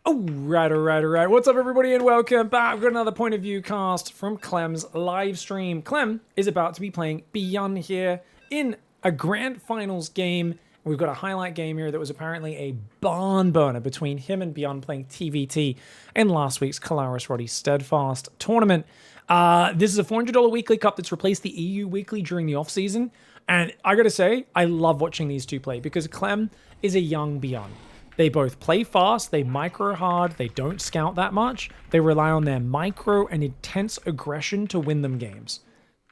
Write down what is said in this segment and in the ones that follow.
Alright. What's up, everybody, and welcome back. We've got another point of view cast from Clem's live stream. Clem is about to be playing Beyond here in a grand finals game. We've got a highlight game here that was apparently a barn burner between him and Beyond playing TVT in last week's Kalaris Roddy Steadfast tournament. This is a $400 weekly cup that's replaced the EU weekly during the off season. And I gotta say, I love watching these two play because Clem is a young Beyond. They both play fast, they micro hard, they don't scout that much. They rely on their micro and intense aggression to win them games.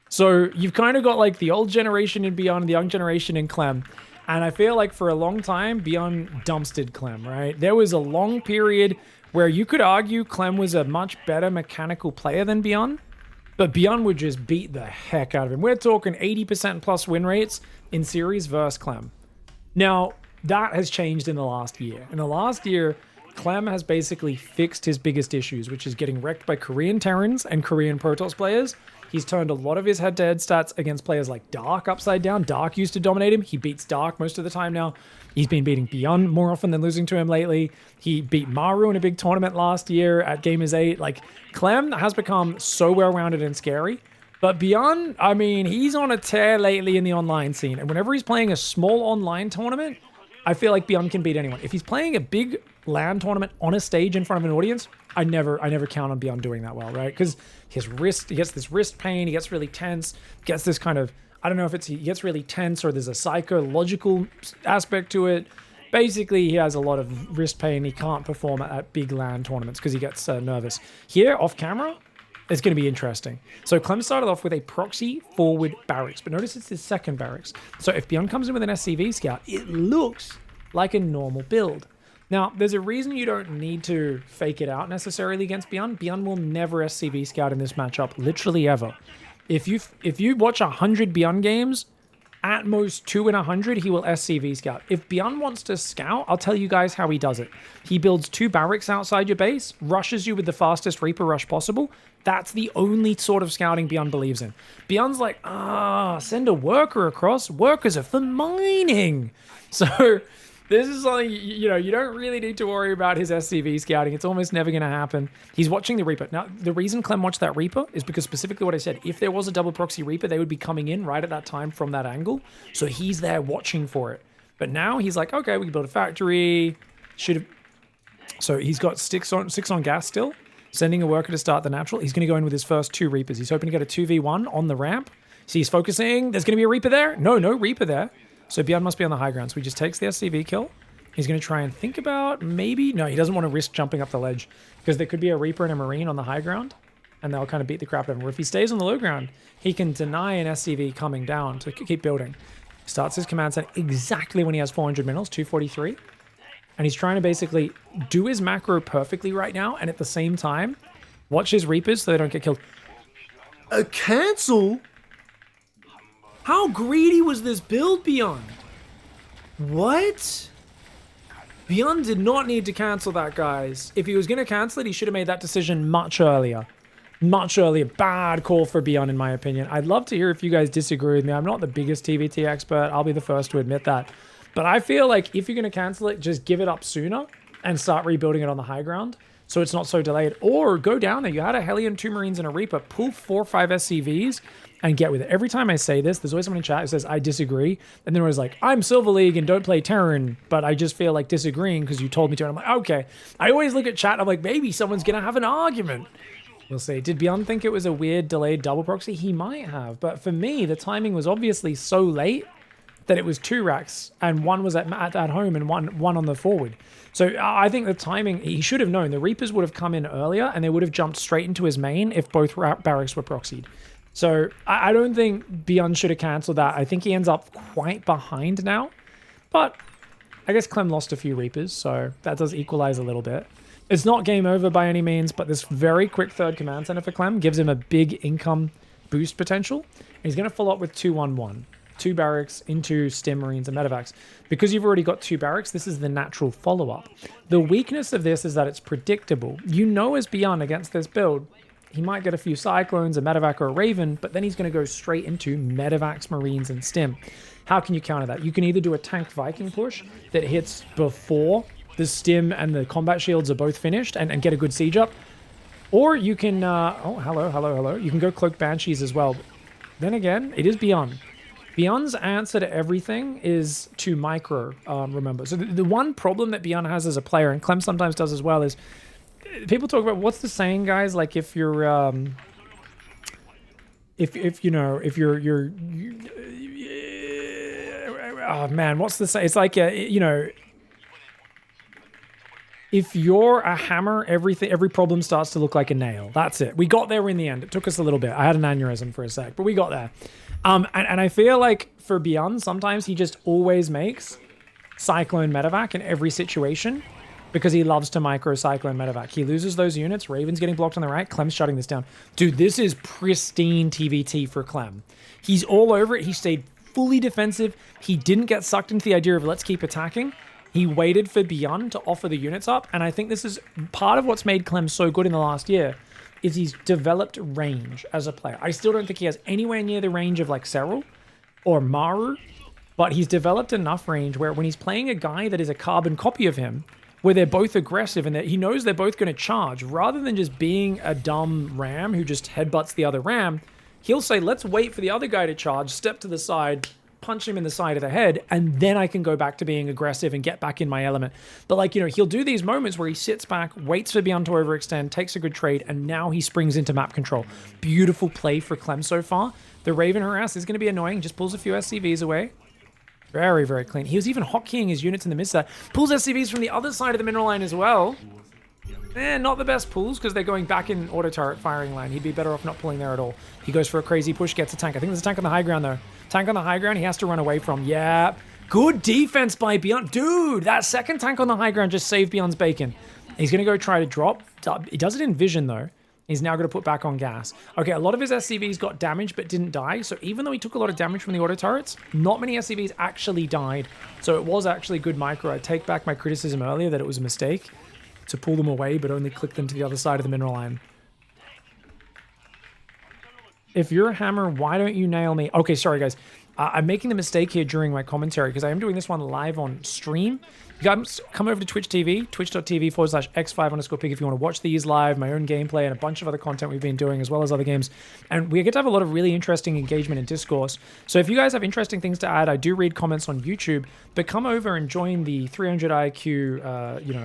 So you've kind of got like the old generation in Beyond, the young generation in Clem. And I feel like for a long time, Beyond dumpstered Clem, right? There was a long period where you could argue Clem was a much better mechanical player than Beyond, but Beyond would just beat the heck out of him. We're talking 80% plus win rates in series versus Clem. Now, that has changed in the last year. In the last year, Clem has basically fixed his biggest issues, which is getting wrecked by Korean Terrans and Korean Protoss players. He's turned a lot of his head-to-head stats against players like Dark upside down. Dark used to dominate him. He beats Dark most of the time now. He's been beating Beyond more often than losing to him lately. He beat Maru in a big tournament last year at Gamers 8. Like, Clem has become so well-rounded and scary. But Beyond, I mean, he's on a tear lately in the online scene. And whenever he's playing a small online tournament, I feel like Beyond can beat anyone. If he's playing a big LAN tournament on a stage in front of an audience, I never count on Beyond doing that well, right? Because he gets this wrist pain, he gets really tense, gets this kind of, I don't know if he gets really tense or there's a psychological aspect to it. Basically, he has a lot of wrist pain. He can't perform at big LAN tournaments because he gets nervous. Here, off camera, it's going to be interesting. So Clem started off with a proxy forward barracks, but notice it's his second barracks. So if Beyond comes in with an SCV scout, it looks like a normal build. Now, there's a reason you don't need to fake it out necessarily against Beyond. Beyond will never SCV scout in this matchup, literally ever. If you watch 100 Beyond games, at most 2 in 100, he will SCV scout. If Beyond wants to scout, I'll tell you guys how he does it. He builds 2 barracks outside your base, rushes you with the fastest Reaper rush possible. That's the only sort of scouting Beyond believes in. Beyond's like, send a worker across. Workers are for mining. So this is something, you know, you don't really need to worry about his SCV scouting. It's almost never going to happen. He's watching the Reaper. Now, the reason Clem watched that Reaper is because specifically what I said, if there was a double proxy Reaper, they would be coming in right at that time from that angle. So he's there watching for it. But now he's like, okay, we can build a factory. So he's got 6 on gas still, sending a worker to start the natural. He's going to go in with his first 2 Reapers. He's hoping to get a 2v1 on the ramp. So he's focusing. There's going to be a Reaper there. No Reaper there. So Beyond must be on the high ground. So he just takes the SCV kill. He's going to try and think about maybe... No, he doesn't want to risk jumping up the ledge because there could be a Reaper and a Marine on the high ground and they'll kind of beat the crap out of him. Or if he stays on the low ground, he can deny an SCV coming down to keep building. Starts his command center exactly when he has 400 minerals, 243. And he's trying to basically do his macro perfectly right now and at the same time, watch his Reapers so they don't get killed. A cancel? How greedy was this build, Beyond? What? Beyond did not need to cancel that, guys. If he was going to cancel it, he should have made that decision much earlier. Much earlier. Bad call for Beyond, in my opinion. I'd love to hear if you guys disagree with me. I'm not the biggest TVT expert. I'll be the first to admit that. But I feel like if you're going to cancel it, just give it up sooner and start rebuilding it on the high ground so it's not so delayed. Or go down there. You had a Hellion, 2 Marines, and a Reaper. Pull 4 or 5 SCVs and get with it. Every time I say this, there's always someone in chat who says, I disagree. And then it was like, I'm Silver League and don't play Terran, but I just feel like disagreeing because you told me to. And I'm like, okay. I always look at chat, I'm like, maybe someone's going to have an argument. We'll see. Did Beyond think it was a weird delayed double proxy? He might have. But for me, the timing was obviously so late that it was 2 racks and 1 was at home and one on the forward. So I think the timing, he should have known. The Reapers would have come in earlier and they would have jumped straight into his main if both barracks were proxied. So I don't think Beyond should have cancelled that. I think he ends up quite behind now. But I guess Clem lost a few Reapers, so that does equalize a little bit. It's not game over by any means, but this very quick third command center for Clem gives him a big income boost potential. And he's going to follow up with 2-1-1. 2 barracks into Stim Marines and Medevacs. Because you've already got 2 barracks, this is the natural follow-up. The weakness of this is that it's predictable. You know as Beyond against this build, he might get a few Cyclones, a Medevac, or a Raven, but then he's going to go straight into Medevacs, Marines, and Stim. How can you counter that? You can either do a tank Viking push that hits before the stim and the combat shields are both finished and get a good siege up. Or you can, oh, hello. You can go cloak banshees as well. Then again, it is Beyond. Beyond's answer to everything is to micro, remember. So the one problem that Beyond has as a player, and Clem sometimes does as well, is people talk about, what's the saying, guys? Like if you're, oh man, what's the say? It's like, if you're a hammer, every problem starts to look like a nail. That's it. We got there in the end. It took us a little bit. I had an aneurysm for a sec, but we got there. And I feel like for Beyond, sometimes he just always makes Cyclone Medevac in every situation because he loves to micro Cyclone Medevac. He loses those units. Raven's getting blocked on the right. Clem's shutting this down. Dude, this is pristine TVT for Clem. He's all over it. He stayed fully defensive. He didn't get sucked into the idea of let's keep attacking. He waited for Beyond to offer the units up. And I think this is part of what's made Clem so good in the last year is he's developed range as a player. I still don't think he has anywhere near the range of like Serral or Maru, but he's developed enough range where when he's playing a guy that is a carbon copy of him, where they're both aggressive and that he knows they're both going to charge, rather than just being a dumb ram who just headbutts the other ram, he'll say, let's wait for the other guy to charge, step to the side, punch him in the side of the head, and then I can go back to being aggressive and get back in my element. But like, he'll do these moments where he sits back, waits for Beyond to overextend, takes a good trade, and now he springs into map control. Beautiful play for Clem so far. The Raven harass is going to be annoying, just pulls a few SCVs away. Very, very clean. He was even hotkeying his units in the mid side. Pulls SCVs from the other side of the mineral line as well. Not the best pulls because they're going back in auto turret firing line. He'd be better off not pulling there at all. He goes for a crazy push, gets a tank. I think there's a tank on the high ground though. Tank on the high ground he has to run away from. Yeah. Good defense by Beyond. Dude, that second tank on the high ground just saved Beyond's bacon. He's going to go try to drop. He does it in vision though. He's now going to put back on gas. Okay, a lot of his SCVs got damaged but didn't die. So even though he took a lot of damage from the auto turrets, not many SCVs actually died. So it was actually good micro. I take back my criticism earlier that it was a mistake to pull them away but only click them to the other side of the mineral line. If you're a hammer, why don't you nail me? Okay, sorry guys. I'm making the mistake here during my commentary because I am doing this one live on stream. You guys come over to Twitch TV, twitch.tv/x5_pig if you want to watch these live, my own gameplay, and a bunch of other content we've been doing, as well as other games. And we get to have a lot of really interesting engagement and discourse. So if you guys have interesting things to add, I do read comments on YouTube, but come over and join the 300 IQ,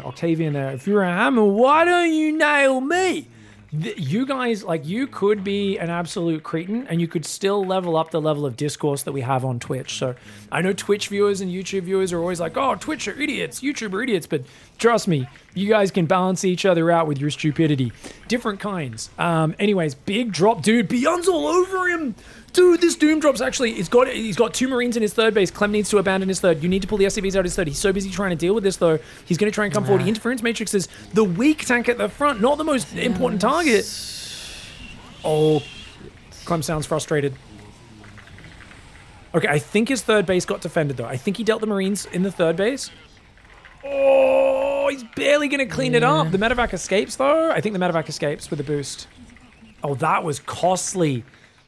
Octavian there. If you're a hammer, why don't you nail me? You guys, like, you could be an absolute cretin and you could still level up the level of discourse that we have on Twitch. So I know Twitch viewers and YouTube viewers are always like, oh, Twitch are idiots, YouTube are idiots, but trust me, you guys can balance each other out with your stupidity. Different kinds. Anyways, big drop, dude. Beyond's all over him. Dude, this Doom drop's actually, he's got 2 Marines in his third base. Clem needs to abandon his third. You need to pull the SCVs out of his third. He's so busy trying to deal with this, though. He's going to try and come forward. The Interference Matrix is the weak tank at the front, not the most important target. Oh, Clem sounds frustrated. Okay, I think his third base got defended, though. I think he dealt the Marines in the third base. Oh, he's barely going to clean it up. The medevac escapes, though. I think the medevac escapes with the boost. Oh, that was costly.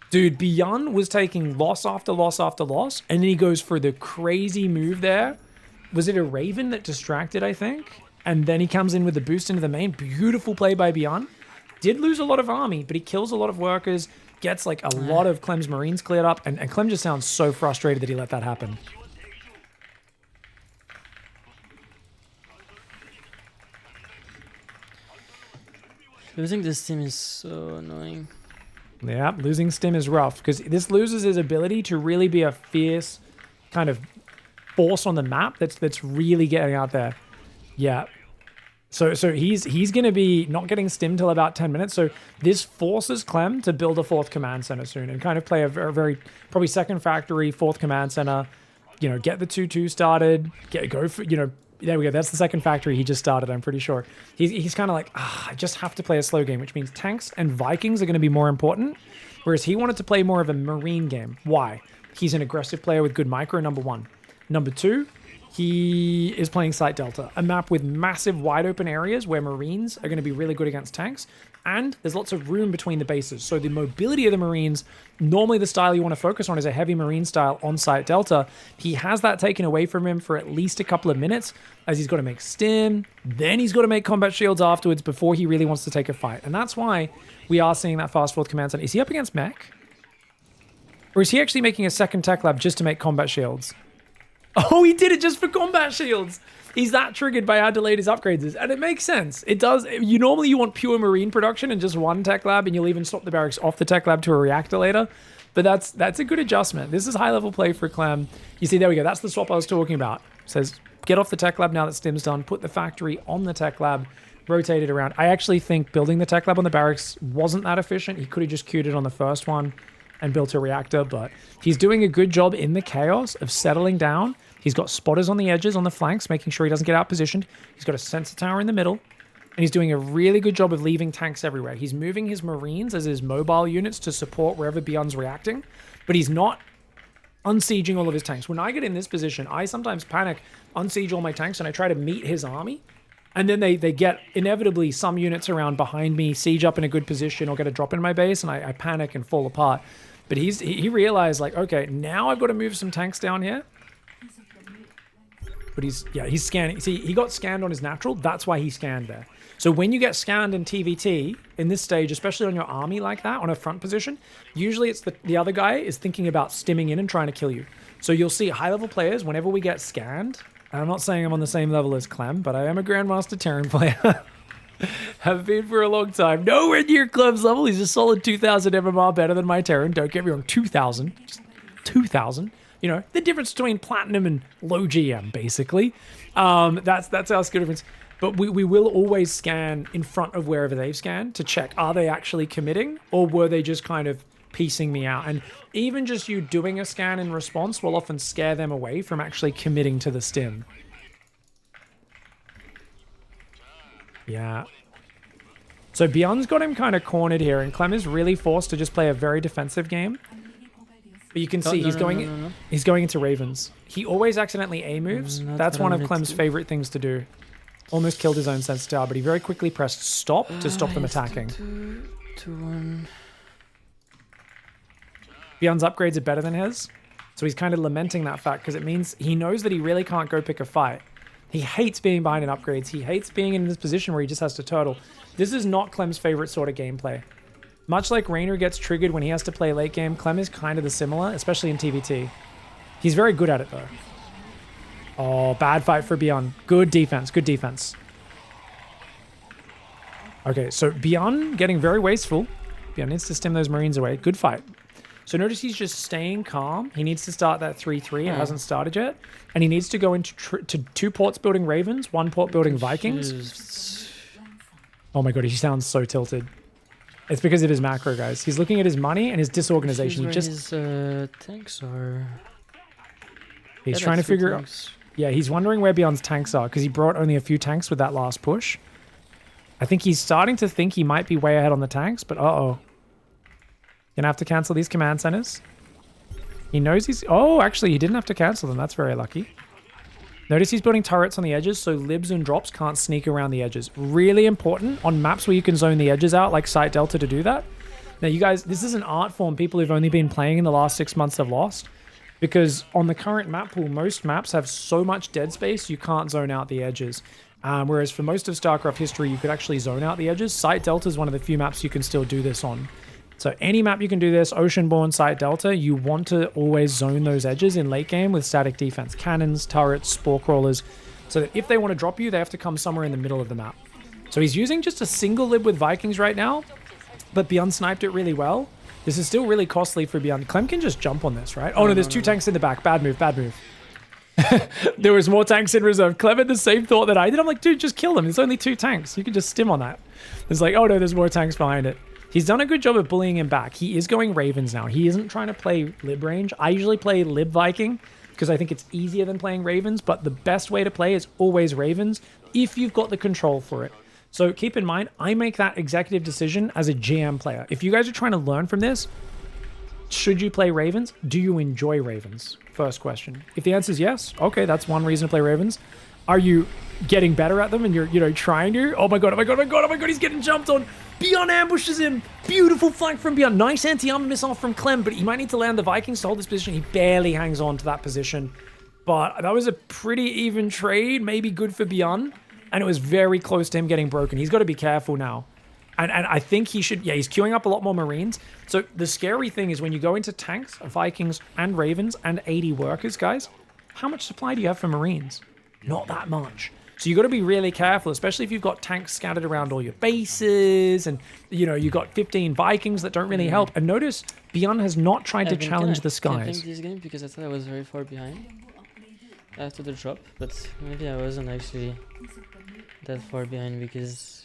Dude, Beyond was taking loss after loss after loss, and then he goes for the crazy move there. Was it a Raven that distracted, I think? And then he comes in with the boost into the main. Beautiful play by Beyond. Did lose a lot of army, but he kills a lot of workers, gets like a lot of Clem's Marines cleared up, and Clem just sounds so frustrated that he let that happen. Losing this team is so annoying. Yeah, losing Stim is rough because this loses his ability to really be a fierce kind of force on the map that's really getting out there. Yeah. So he's going to be not getting Stim till about 10 minutes. So this forces Clem to build a 4th command center soon and kind of play a very probably second factory, 4th command center, get the 2-2 started, go for, there we go. That's the second factory he just started, I'm pretty sure. He's kind of like, I just have to play a slow game, which means tanks and Vikings are going to be more important, whereas he wanted to play more of a Marine game. Why? He's an aggressive player with good micro, number 1. Number 2, he is playing Site Delta, a map with massive wide open areas where Marines are going to be really good against tanks, and there's lots of room between the bases. So the mobility of the Marines, normally the style you want to focus on is a heavy Marine style on Site Delta. He has that taken away from him for at least a couple of minutes, as he's got to make stim, then he's got to make combat shields afterwards before he really wants to take a fight. And that's why we are seeing that fast forward command center. Is he up against mech? Or is he actually making a second tech lab just to make combat shields? Oh, he did it just for combat shields. He's that triggered by how delayed his upgrades is. And it makes sense. It does. Normally you want pure Marine production and just one tech lab, and you'll even swap the barracks off the tech lab to a reactor later. But that's a good adjustment. This is high level play for Clem. You see, there we go. That's the swap I was talking about. It says, get off the tech lab now that stim's done. Put the factory on the tech lab. Rotate it around. I actually think building the tech lab on the barracks wasn't that efficient. He could have just queued it on the first one and built a reactor, but he's doing a good job in the chaos of settling down. He's got spotters on the edges, on the flanks, making sure he doesn't get out positioned. He's got a sensor tower in the middle, and he's doing a really good job of leaving tanks everywhere. He's moving his Marines as his mobile units to support wherever Beyond's reacting, but he's not unsieging all of his tanks. When I get in this position, I sometimes panic, unsiege all my tanks, and I try to meet his army, and then they get inevitably some units around behind me, siege up in a good position, or get a drop in my base, and I panic and fall apart. But he realized, like, okay, now I've got to move some tanks down here. But he's scanning. See, he got scanned on his natural. That's why he scanned there. So when you get scanned in TVT, in this stage, especially on your army like that, on a front position, usually it's the other guy is thinking about stimming in and trying to kill you. So you'll see high-level players, whenever we get scanned, and I'm not saying I'm on the same level as Clem, but I am a Grandmaster Terran player. Have been for a long time. Nowhere near Clem's level. He's a solid 2,000 MMR better than my Terran. Don't get me wrong, 2,000. Just 2,000. You know, the difference between platinum and low GM, basically. That's our skill difference. But we will always scan in front of wherever they've scanned to check, are they actually committing, or were they just kind of piecing me out? And even just you doing a scan in response will often scare them away from actually committing to the stim. Yeah. So Beyond's got him kind of cornered here, and Clem is really forced to just play a very defensive game. But you can see he's going into Ravens. He always accidentally A moves. That's one of Clem's favorite things to do. Almost killed his own sensor tower, but he very quickly pressed stop to stop them attacking. 2-1. Beyond's upgrades are better than his. So he's kind of lamenting that fact because it means he knows that he really can't go pick a fight. He hates being behind in upgrades. He hates being in this position where he just has to turtle. This is not Clem's favorite sort of gameplay. Much like Raynor gets triggered when he has to play late game, Clem is kind of the similar, especially in TVT. He's very good at it though. Oh, bad fight for Beyond. Good defense, good defense. Okay, so Beyond getting very wasteful. Beyond needs to stem those Marines away. Good fight. So notice he's just staying calm. He needs to start that 3-3. It hasn't started yet. And he needs to go into to 2 ports building Ravens, 1 port building Vikings. Oh my god, he sounds so tilted. It's because of his macro, guys. He's looking at his money and his disorganization. His tanks are... He's trying to figure out... Yeah, he's wondering where Beyond's tanks are because he brought only a few tanks with that last push. I think he's starting to think he might be way ahead on the tanks, but uh-oh. Gonna have to cancel these command centers. He knows he's... Oh, actually, he didn't have to cancel them. That's very lucky. Notice he's building turrets on the edges so libs and drops can't sneak around the edges. Really important on maps where you can zone the edges out, like Site Delta, to do that. Now, you guys, this is an art form people who've only been playing in the last 6 months have lost. Because on the current map pool, most maps have so much dead space, you can't zone out the edges. Whereas for most of StarCraft history, you could actually zone out the edges. Site Delta is one of the few maps you can still do this on. So any map you can do this, Oceanborn, Site Delta, you want to always zone those edges in late game with static defense. Cannons, turrets, spore crawlers. So that if they want to drop you, they have to come somewhere in the middle of the map. So he's using just a single lib with Vikings right now, but Beyond sniped it really well. This is still really costly for Beyond. Clem can just jump on this, right? Oh no, there's 2 tanks in the back. Bad move, bad move. There was more tanks in reserve. Clem had the same thought that I did. I'm like, dude, just kill them. There's only 2 tanks. You can just stim on that. It's like, oh no, there's more tanks behind it. He's done a good job of bullying him back. He is going Ravens now. He isn't trying to play lib range. I usually play lib Viking because I think it's easier than playing Ravens, but the best way to play is always Ravens if you've got the control for it. So keep in mind, I make that executive decision as a GM player. If you guys are trying to learn from this, should you play Ravens? Do you enjoy Ravens? First question. If the answer is yes, okay, that's one reason to play Ravens. Are you getting better at them and you're, you know, trying to? Oh my god, oh my god, oh my god, oh my god, he's getting jumped on. Beyond ambushes him. Beautiful flank from Beyond. Nice anti-armor missile from Clem, but he might need to land the Vikings to hold this position. He barely hangs on to that position. But that was a pretty even trade, maybe good for Beyond. And it was very close to him getting broken. He's got to be careful now. And I think he should, yeah, he's queuing up a lot more Marines. So the scary thing is when you go into tanks, Vikings, and Ravens, and 80 workers, guys, how much supply do you have for Marines? Not that much. So you got to be really careful, especially if you've got tanks scattered around all your bases, and, you know, you've got 15 Vikings that don't really help. And notice, Beyond has not tried to challenge the skies. I think this game because I thought I was very far behind after the drop, but maybe I wasn't actually that far behind because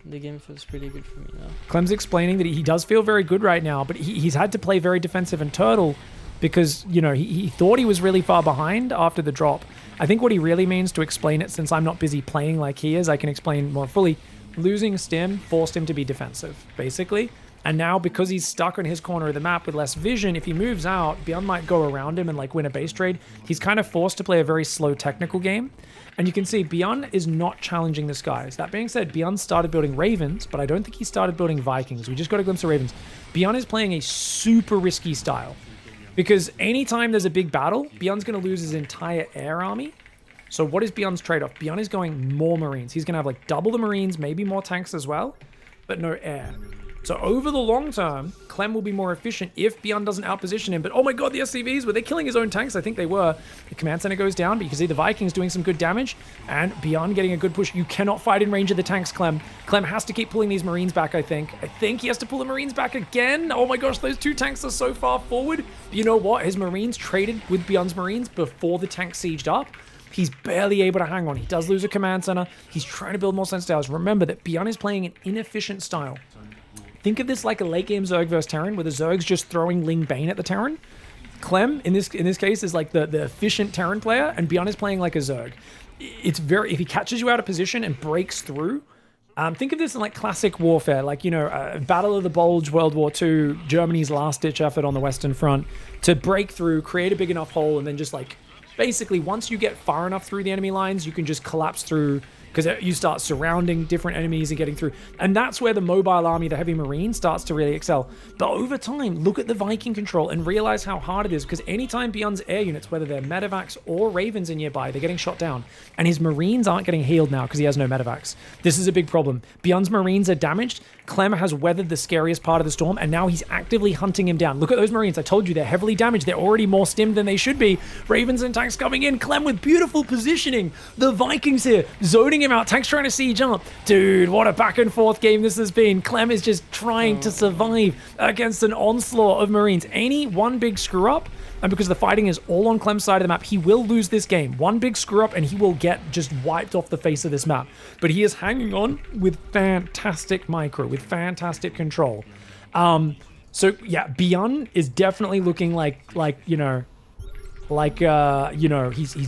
the game feels pretty good for me now. Clem's explaining that he does feel very good right now, but he's had to play very defensive and turtle because, you know, he thought he was really far behind after the drop. I think what he really means, to explain it, since I'm not busy playing like he is, I can explain more fully. Losing Stim forced him to be defensive, basically. And now, because he's stuck on his corner of the map with less vision, if he moves out, Beyond might go around him and like win a base trade. He's kind of forced to play a very slow technical game. And you can see Beyond is not challenging the skies. That being said, Beyond started building Ravens, but I don't think he started building Vikings. We just got a glimpse of Ravens. Beyond is playing a super risky style. Because anytime there's a big battle, Beyond's going to lose his entire air army. So what is Beyond's trade-off? Beyond is going more Marines. He's going to have like double the Marines, maybe more tanks as well, but no air. So over the long term, Clem will be more efficient if Beyond doesn't outposition him. But oh my god, the SCVs, were they killing his own tanks? I think they were. The command center goes down, but you can see the Vikings doing some good damage, and Beyond getting a good push. You cannot fight in range of the tanks, Clem. Clem has to keep pulling these Marines back, I think. I think he has to pull the Marines back again. Oh my gosh, those two tanks are so far forward. But you know what? His Marines traded with Beyond's Marines before the tank sieged up. He's barely able to hang on. He does lose a command center. He's trying to build more sense styles. Remember that Beyond is playing an inefficient style. Think of this like a late game Zerg versus Terran, where the Zerg's just throwing Ling Bane at the Terran. Clem, in this case, is like the efficient Terran player, and Beyond is playing like a Zerg. It's very, if he catches you out of position and breaks through, think of this in like classic warfare, like, you know, Battle of the Bulge, World War II, Germany's last-ditch effort on the Western Front, to break through, create a big enough hole, and then just like, basically, once you get far enough through the enemy lines, you can just collapse through, because you start surrounding different enemies and getting through. And that's where the mobile army, the heavy marine, starts to really excel. But over time, look at the Viking control and realize how hard it is, because anytime Beyond's air units, whether they're medevacs or ravens in nearby, they're getting shot down. And his marines aren't getting healed now because he has no medevacs. This is a big problem. Beyond's marines are damaged. Clem has weathered the scariest part of the storm, and now he's actively hunting him down. Look at those marines. I told you, they're heavily damaged. They're already more stimmed than they should be. Ravens and tanks coming in. Clem with beautiful positioning. The Vikings here, zoning him out. Tanks trying to siege up. Dude, what a back and forth game this has been. Clem is just trying to survive against an onslaught of marines. Any one big screw up, and because the fighting is all on Clem's side of the map, he will lose this game. One big screw up and he will get just wiped off the face of this map. But he is hanging on with fantastic micro, with fantastic control. So yeah, Beyond is definitely looking like he's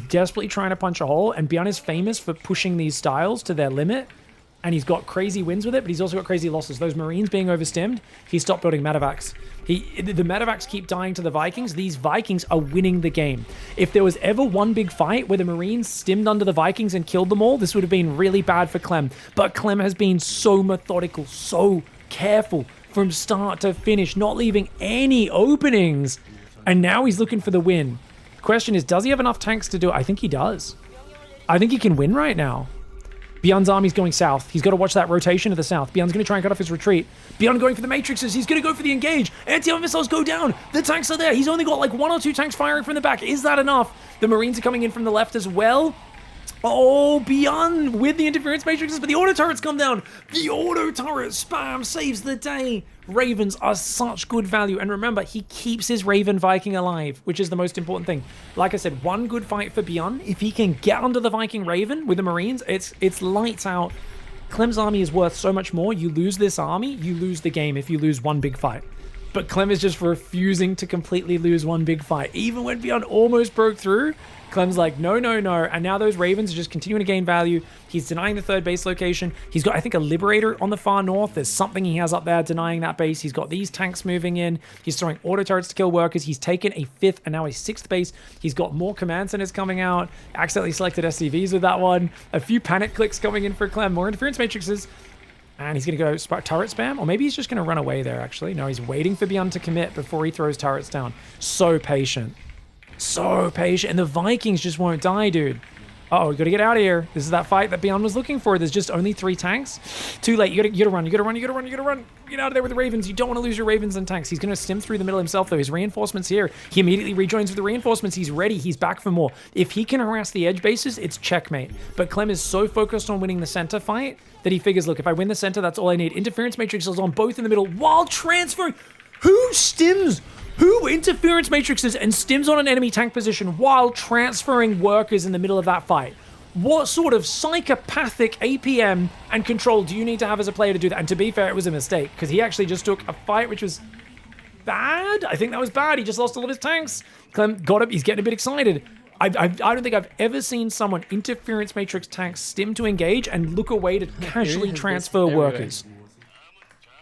desperately trying to punch a hole, and Beyond is famous for pushing these styles to their limit. And he's got crazy wins with it, but he's also got crazy losses. Those Marines being overstimmed, he stopped building medevacs. The medevacs keep dying to the Vikings. These Vikings are winning the game. If there was ever one big fight where the Marines stimmed under the Vikings and killed them all, this would have been really bad for Clem. But Clem has been so methodical, so careful from start to finish, not leaving any openings. And now he's looking for the win. The question is, does he have enough tanks to do it? I think he does. I think he can win right now. Beyond's army's going south. He's got to watch that rotation to the south. Beyond's going to try and cut off his retreat. Beyond going for the matrixes. He's going to go for the engage. Anti-armor missiles go down. The tanks are there. He's only got like 1 or 2 tanks firing from the back. Is that enough? The Marines are coming in from the left as well. Oh, Beyond with the interference matrices, but the auto turrets come down. The auto turret spam saves the day. Ravens are such good value. And remember, he keeps his Raven Viking alive, which is the most important thing. Like I said, one good fight for Beyond. If he can get under the Viking Raven with the Marines, it's lights out. Clem's army is worth so much more. You lose this army, you lose the game if you lose one big fight. But Clem is just refusing to completely lose one big fight. Even when Beyond almost broke through, Clem's like, no, no, no. And now those Ravens are just continuing to gain value. He's denying the third base location. He's got, I think, a Liberator on the far north. There's something he has up there denying that base. He's got these tanks moving in. He's throwing auto turrets to kill workers. He's taken a 5th and now a 6th base. He's got more command centers coming out. Accidentally selected SCVs with that one. A few panic clicks coming in for Clem. More interference matrices. And he's going to go turret spam. Or maybe he's just going to run away there, actually. No, he's waiting for Beyond to commit before he throws turrets down. So patient. So patient. And the Vikings just won't die, dude. Uh-oh, we got to get out of here. This is that fight that Beyond was looking for. There's just only 3 tanks. Too late. You gotta run. You gotta run. You gotta run. You gotta run. Get out of there with the Ravens. You don't want to lose your Ravens and tanks. He's going to stim through the middle himself, though. His reinforcements here. He immediately rejoins with the reinforcements. He's ready. He's back for more. If he can harass the edge bases, it's checkmate. But Clem is so focused on winning the center fight that he figures, look, if I win the center, that's all I need. Interference matrices on both in the middle while transferring. Who stims? Who interference matrices and stims on an enemy tank position while transferring workers in the middle of that fight? What sort of psychopathic APM and control do you need to have as a player to do that? And to be fair, it was a mistake, because he actually just took a fight which was bad. I think that was bad. He just lost all of his tanks. Clem got him. He's getting a bit excited. I don't think I've ever seen someone interference matrix tanks stim to engage and look away to casually transfer workers.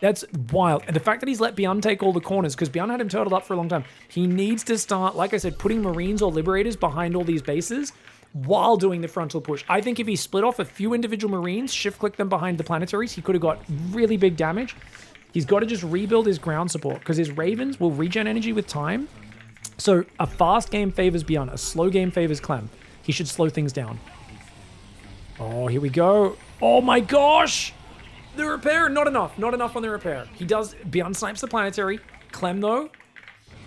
That's wild. And the fact that he's let Beyond take all the corners, because Beyond had him turtled up for a long time, he needs to start, like I said, putting Marines or Liberators behind all these bases while doing the frontal push. I think if he split off a few individual Marines, shift-click them behind the planetaries, he could have got really big damage. He's got to just rebuild his ground support, because his Ravens will regen energy with time. So a fast game favors Beyond, a slow game favors Clem. He should slow things down. Oh, here we go. Oh my gosh! The repair, not enough. Not enough on the repair. He does, Beyond snipes the planetary. Clem, though,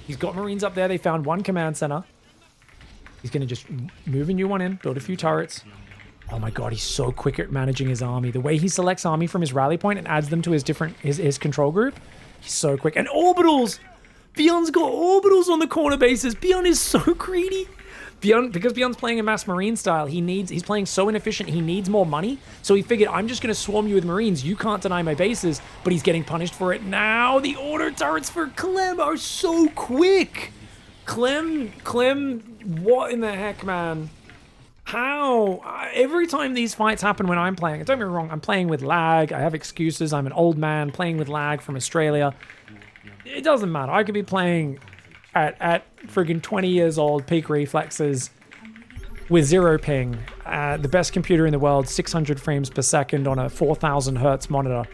he's got Marines up there. They found one command center. He's going to just move a new one in, build a few turrets. Oh my god, he's so quick at managing his army. The way he selects army from his rally point and adds them to his control group, he's so quick. And orbitals! Beyond's got orbitals on the corner bases. Beyond is so greedy. Because Beyond's playing a mass Marine style, he's playing so inefficient, he needs more money. So he figured, I'm just going to swarm you with Marines. You can't deny my bases, but he's getting punished for it now. The order turrets for Clem are so quick. Clem, what in the heck, man? How? Every time these fights happen when I'm playing, don't get me wrong, I'm playing with lag. I have excuses. I'm an old man playing with lag from Australia. It doesn't matter. I could be playing at friggin' 20 years old, peak reflexes, with 0 ping, the best computer in the world, 600 frames per second on a 4000 hertz monitor.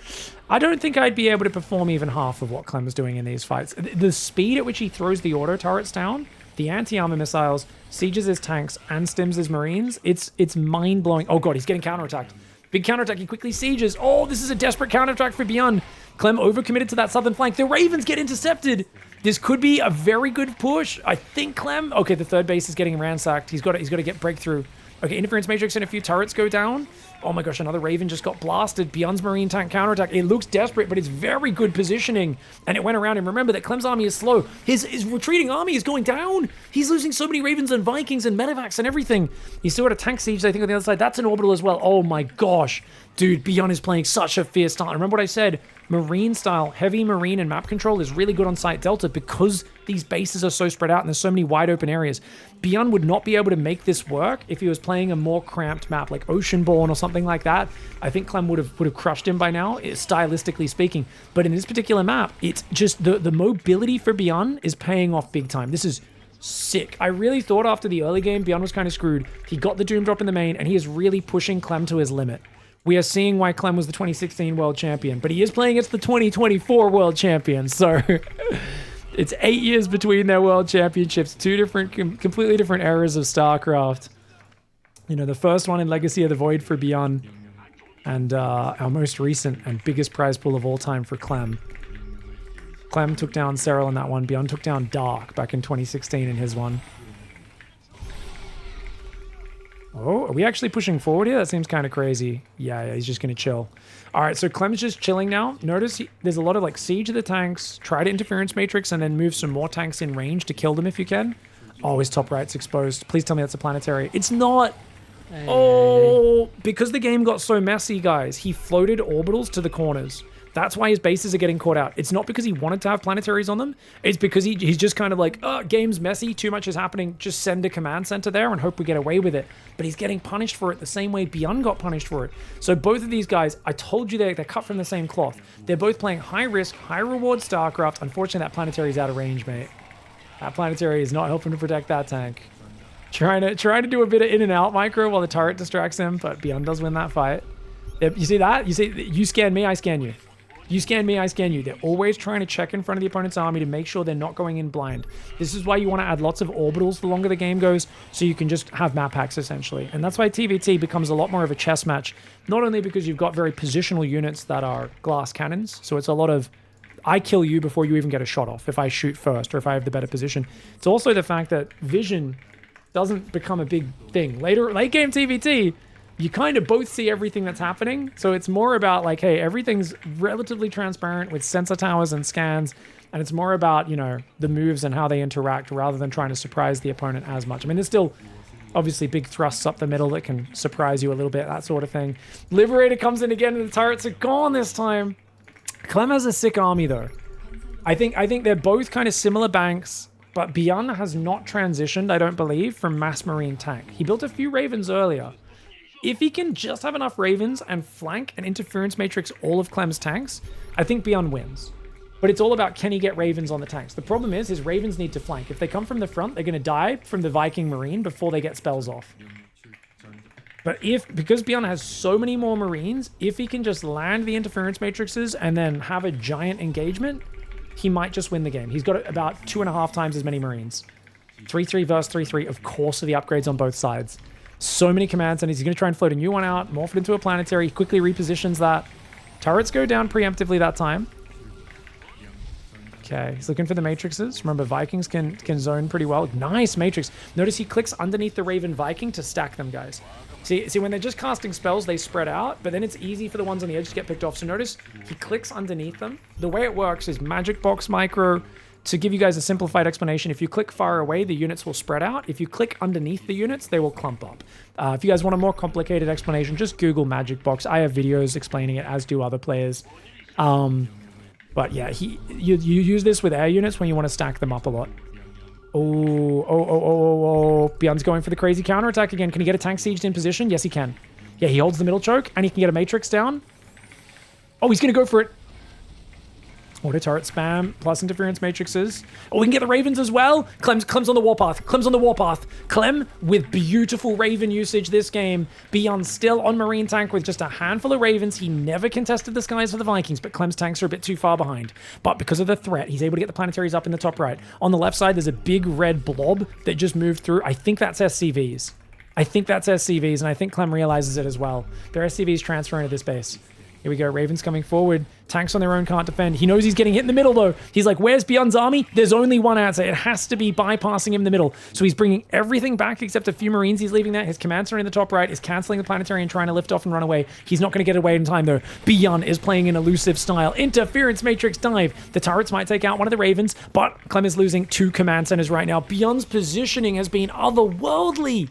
I don't think I'd be able to perform even half of what Clem was doing in these fights. The speed at which he throws the auto turrets down, the anti-armor missiles, sieges his tanks, and stims his Marines, it's mind-blowing. Oh god, he's getting counterattacked. Big counterattack, he quickly sieges. Oh, this is a desperate counterattack for Beyond. Clem overcommitted to that southern flank. The Ravens get intercepted. This could be a very good push. I think Clem... Okay, the third base is getting ransacked. He's got to get breakthrough. Okay, interference matrix and a few turrets go down. Oh my gosh, another Raven just got blasted. Beyond's Marine tank counterattack. It looks desperate, but it's very good positioning. And it went around. And remember that Clem's army is slow. His retreating army is going down. He's losing so many Ravens and Vikings and medevacs and everything. He's still got a tank siege, I think, on the other side. That's an orbital as well. Oh my gosh. Dude, Beyond is playing such a fierce style. Remember what I said? Marine style, heavy Marine and map control is really good on site delta because these bases are so spread out and there's so many wide open areas. Beyond would not be able to make this work if he was playing a more cramped map like Oceanborn or something like that. I think Clem would have crushed him by now, stylistically speaking. But in this particular map, it's just the mobility for Beyond is paying off big time. This is sick. I really thought after the early game, Beyond was kind of screwed. He got the Doom Drop in the main and he is really pushing Clem to his limit. We are seeing why Clem was the 2016 world champion, but he is playing against the 2024 world champion, so it's 8 years between their world championships, two different, completely different eras of StarCraft. You know, the first one in Legacy of the Void for Beyond, and our most recent and biggest prize pool of all time for Clem. Clem took down Cyril in that one. Beyond took down Dark back in 2016 in his one. Oh, are we actually pushing forward here? That seems kind of crazy. Yeah, he's just going to chill. All right, so Clem's just chilling now. Notice there's a lot of like siege of the tanks, try to interference matrix, and then move some more tanks in range to kill them if you can. Oh, his top right's exposed. Please tell me that's a planetary. It's not. Oh, because the game got so messy, guys, he floated orbitals to the corners. That's why his bases are getting caught out. It's not because he wanted to have planetaries on them. It's because he's just kind of like, oh, game's messy, too much is happening. Just send a command center there and hope we get away with it. But he's getting punished for it the same way Beyond got punished for it. So both of these guys, I told you they're cut from the same cloth. They're both playing high risk, high reward StarCraft. Unfortunately, that planetary is out of range, mate. That planetary is not helping to protect that tank. Trying to do a bit of in and out micro while the turret distracts him, but Beyond does win that fight. Yep, you see that? You see, you scan me, I scan you. You scan me, I scan you. They're always trying to check in front of the opponent's army to make sure they're not going in blind. This is why you want to add lots of orbitals the longer the game goes, so you can just have map hacks, essentially. And that's why TVT becomes a lot more of a chess match, not only because you've got very positional units that are glass cannons, so it's a lot of, I kill you before you even get a shot off if I shoot first or if I have the better position. It's also the fact that vision doesn't become a big thing. Late game TVT, you kind of both see everything that's happening. So it's more about like, hey, everything's relatively transparent with sensor towers and scans. And it's more about, you know, the moves and how they interact rather than trying to surprise the opponent as much. I mean, there's still obviously big thrusts up the middle that can surprise you a little bit, that sort of thing. Liberator comes in again and the turrets are gone this time. Clem has a sick army though. I think they're both kind of similar banks, but Beyond has not transitioned, I don't believe, from mass marine tank. He built a few Ravens earlier. If he can just have enough Ravens and flank and interference matrix all of Clem's tanks, I think Beyond wins. But it's all about, can he get Ravens on the tanks? The problem is his Ravens need to flank. If they come from the front, they're going to die from the Viking Marine before they get spells off. But because Beyond has so many more Marines, if he can just land the interference matrices and then have a giant engagement, he might just win the game. He's got about 2.5 times as many Marines. 3-3 versus 3-3, of course, are the upgrades on both sides. So many commands, and he's going to try and float a new one out, morph it into a planetary, quickly repositions that. Turrets go down preemptively that time. Okay, he's looking for the matrices. Remember, Vikings can zone pretty well. Nice matrix. Notice he clicks underneath the Raven Viking to stack them, guys. See, when they're just casting spells, they spread out, but then it's easy for the ones on the edge to get picked off. So notice he clicks underneath them. The way it works is Magic Box Micro. To give you guys a simplified explanation, if you click far away, the units will spread out. If you click underneath the units, they will clump up. If you guys want a more complicated explanation, just Google Magic Box. I have videos explaining it, as do other players. But yeah, you use this with air units when you want to stack them up a lot. Oh. Beyond's going for the crazy counterattack again. Can he get a tank sieged in position? Yes, he can. Yeah, he holds the middle choke, and he can get a matrix down. Oh, he's going to go for it. Auto turret spam, plus interference matrices. Oh, we can get the Ravens as well. Clem's on the warpath. Clem's on the warpath. Clem with beautiful Raven usage this game. Beyond still on Marine tank with just a handful of Ravens. He never contested the skies for the Vikings, but Clem's tanks are a bit too far behind. But because of the threat, he's able to get the planetaries up in the top right. On the left side, there's a big red blob that just moved through. I think that's SCVs. And I think Clem realizes it as well. Their SCVs transfer into this base. Here we go, Ravens coming forward. Tanks on their own can't defend. He knows he's getting hit in the middle, though. He's like, where's Beyond's army? There's only one answer. It has to be bypassing him in the middle. So he's bringing everything back except a few Marines he's leaving there. His command center in the top right is canceling the planetary and trying to lift off and run away. He's not going to get away in time, though. Beyond is playing an elusive style. Interference matrix dive. The turrets might take out one of the Ravens, but Clem is losing 2 command centers right now. Beyond's positioning has been otherworldly.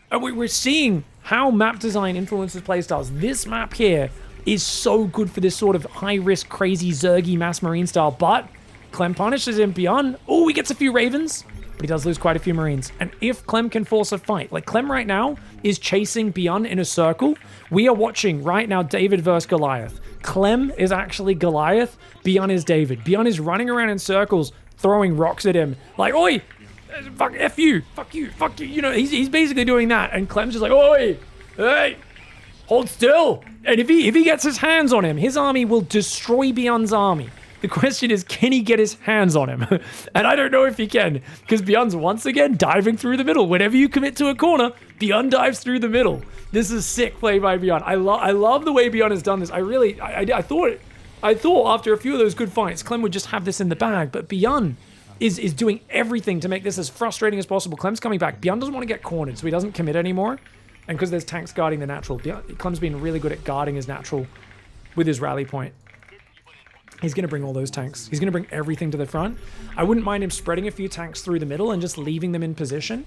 And we're seeing how map design influences playstyles. This map here is so good for this sort of high-risk, crazy, zergy mass marine style, but Clem punishes him. Beyond. Oh, he gets a few Ravens, but he does lose quite a few Marines. And if Clem can force a fight, like Clem right now is chasing Beyond in a circle. We are watching right now David versus Goliath. Clem is actually Goliath. Beyond is David. Beyond is running around in circles, throwing rocks at him. Like, oi, fuck, F you, fuck you, fuck you. You know, he's basically doing that. And Clem's just like, oi, hey, hold still. And if he gets his hands on him, his army will destroy Beyond's army. The question is, can he get his hands on him? And I don't know if he can, because Beyond's once again diving through the middle. Whenever you commit to a corner, Beyond dives through the middle. This is sick play by Beyond. I love the way Beyond has done this. I thought after a few of those good fights, Clem would just have this in the bag, but Beyond is doing everything to make this as frustrating as possible. Clem's coming back. Beyond doesn't want to get cornered, so he doesn't commit anymore. And because there's tanks guarding the natural, Clem's been really good at guarding his natural with his rally point. He's going to bring all those tanks. He's going to bring everything to the front. I wouldn't mind him spreading a few tanks through the middle and just leaving them in position.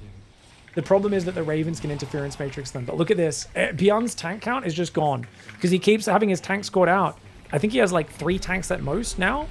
The problem is that the Ravens can interference matrix them. But look at this. Beyond's tank count is just gone because he keeps having his tanks scored out. I think he has like 3 tanks at most now.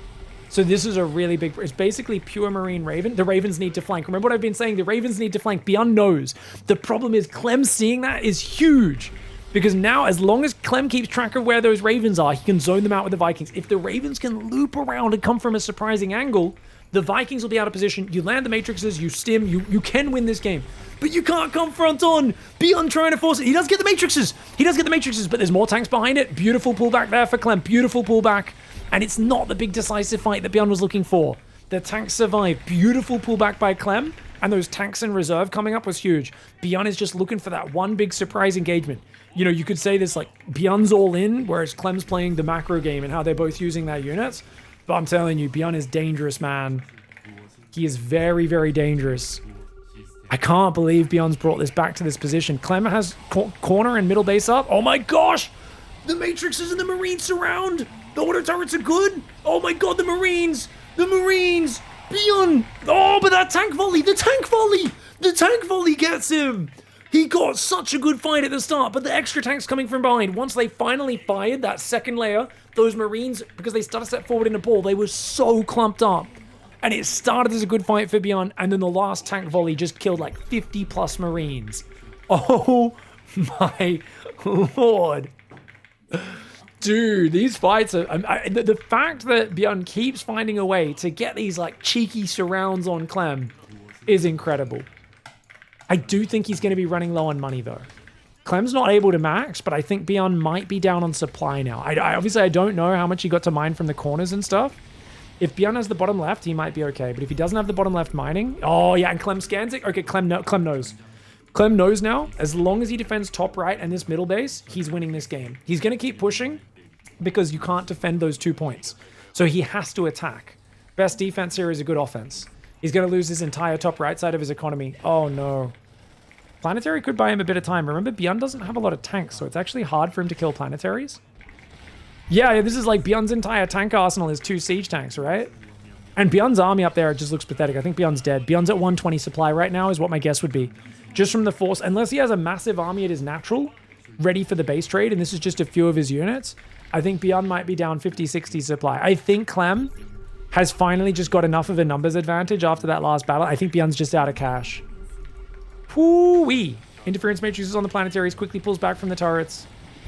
So this is a really big... It's basically pure Marine Raven. The Ravens need to flank. Remember what I've been saying? The Ravens need to flank. Beyond knows. The problem is Clem seeing that is huge. Because now, as long as Clem keeps track of where those Ravens are, he can zone them out with the Vikings. If the Ravens can loop around and come from a surprising angle, the Vikings will be out of position. You land the matrices, you stim, you can win this game. But you can't come front on. Beyond trying to force it. He does get the matrices. He does get the matrices, but there's more tanks behind it. Beautiful pullback there for Clem. Beautiful pullback. And it's not the big decisive fight that Beyond was looking for. The tanks survive. Beautiful pullback by Clem. And those tanks in reserve coming up was huge. Beyond is just looking for that one big surprise engagement. You know, you could say this like Beyond's all in, whereas Clem's playing the macro game and how they're both using their units. But I'm telling you, Beyond is dangerous, man. He is very, very dangerous. I can't believe Beyond's brought this back to this position. Clem has corner and middle base up. Oh my gosh! The Matrixes and the Marines surround! The auto turrets are good! Oh my god, the Marines! The Marines! Beyond! Oh, but that tank volley! The tank volley! The tank volley gets him! He got such a good fight at the start, but the extra tanks coming from behind, once they finally fired that second layer, those Marines, because they started to step forward in the ball, they were so clumped up. And it started as a good fight for Beyond, and then the last tank volley just killed like 50 plus Marines. Oh my lord. Dude, these fights are... the fact that Beyond keeps finding a way to get these like cheeky surrounds on Clem is incredible. I do think he's going to be running low on money though. Clem's not able to max, but I think Beyond might be down on supply now. Obviously I don't know how much he got to mine from the corners and stuff. If Beyond has the bottom left, he might be okay. But if he doesn't have the bottom left mining... Oh yeah, and Clem scans it. Okay, Clem knows. Clem knows now, as long as he defends top right and this middle base, he's winning this game. He's going to keep pushing because you can't defend those 2 points. So he has to attack. Best defense here is a good offense. He's going to lose his entire top right side of his economy. Oh no. Planetary could buy him a bit of time. Remember, Beyond doesn't have a lot of tanks, so it's actually hard for him to kill planetaries. Yeah, this is like Beyond's entire tank arsenal is 2 siege tanks, right? And Beyond's army up there, it just looks pathetic. I think Beyond's dead. Beyond's at 120 supply right now is what my guess would be. Just from the force, unless he has a massive army at his natural, ready for the base trade, and this is just a few of his units, I think Beyond might be down 50, 60 supply. I think Clem has finally just got enough of a numbers advantage after that last battle. I think Beyond's just out of cash. Whoo-wee! Interference matrix is on the planetaries, quickly pulls back from the turrets,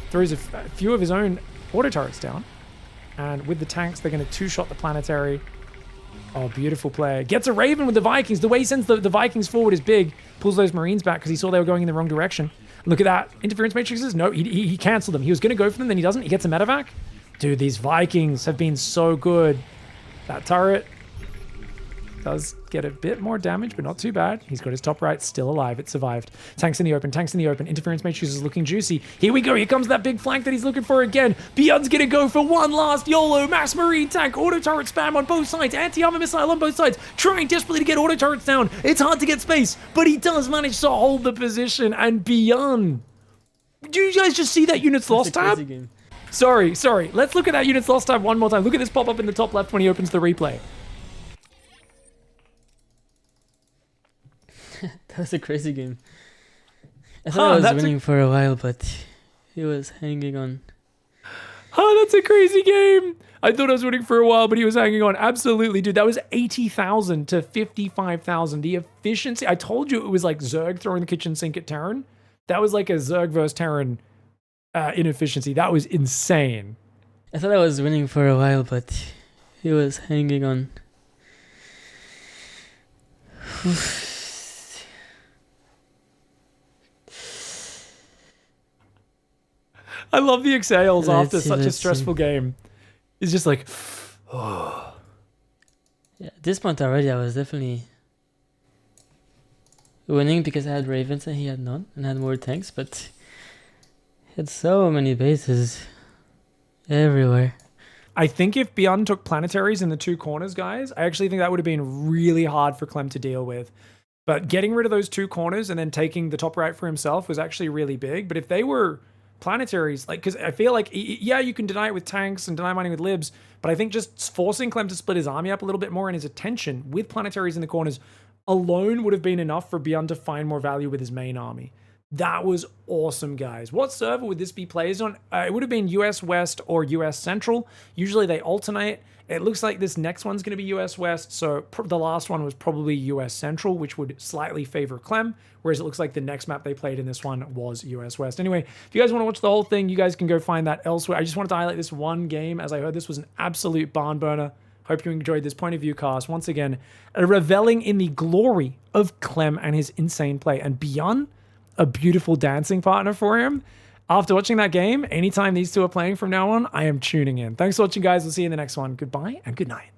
throws a few of his own auto turrets down. And with the tanks, they're going to 2-shot the planetary. Oh, beautiful play. Gets a Raven with the Vikings. The way he sends the Vikings forward is big. Pulls those Marines back because he saw they were going in the wrong direction. Look at that. Interference matrices? No, he canceled them. He was going to go for them, then he doesn't. He gets a medevac. Dude, these Vikings have been so good. That turret does get a bit more damage, but not too bad. He's got his top right still alive. It survived. Tanks in the open. Tanks in the open. Interference matrix is looking juicy. Here we go. Here comes that big flank that he's looking for again. Beyond's going to go for one last YOLO. Mass Marine tank. Auto turret spam on both sides. Anti-armor missile on both sides. Trying desperately to get auto turrets down. It's hard to get space, but he does manage to hold the position. And Beyond. Do you guys just see that unit's lost tab? Sorry. Let's look at that unit's lost tab one more time. Look at this pop up in the top left when he opens the replay. That was a crazy game. I thought I was winning for a while, but he was hanging on. Oh, that's a crazy game. I thought I was winning for a while, but he was hanging on. Absolutely, dude. That was 80,000 to 55,000. The efficiency. I told you it was like Zerg throwing the kitchen sink at Terran. That was like a Zerg versus Terran inefficiency. That was insane. I thought I was winning for a while, but he was hanging on. I love the exhales after such a stressful game. It's just like, oh. Yeah, at this point already, I was definitely winning because I had Ravens and he had none, and had more tanks, but he had so many bases everywhere. I think if Beyond took planetaries in the 2 corners, guys, I actually think that would have been really hard for Clem to deal with. But getting rid of those 2 corners and then taking the top right for himself was actually really big. But if they were planetaries, like, because I feel like, yeah, you can deny it with tanks and deny mining with libs, but I think just forcing Clem to split his army up a little bit more and his attention with planetaries in the corners alone would have been enough for Beyond to find more value with his main army. That was awesome, guys. What server would this be played on? It would have been US West or US Central. Usually they alternate. It looks like this next one's going to be US West, so the last one was probably US Central, which would slightly favor Clem, whereas it looks like the next map they played in this one was US West. Anyway, if you guys want to watch the whole thing, you guys can go find that elsewhere. I just wanted to highlight this one game, as I heard this was an absolute barn burner. Hope you enjoyed this point of view cast. Once again, reveling in the glory of Clem and his insane play, and Beyond, a beautiful dancing partner for him. After watching that game, anytime these two are playing from now on, I am tuning in. Thanks for watching, guys. We'll see you in the next one. Goodbye and good night.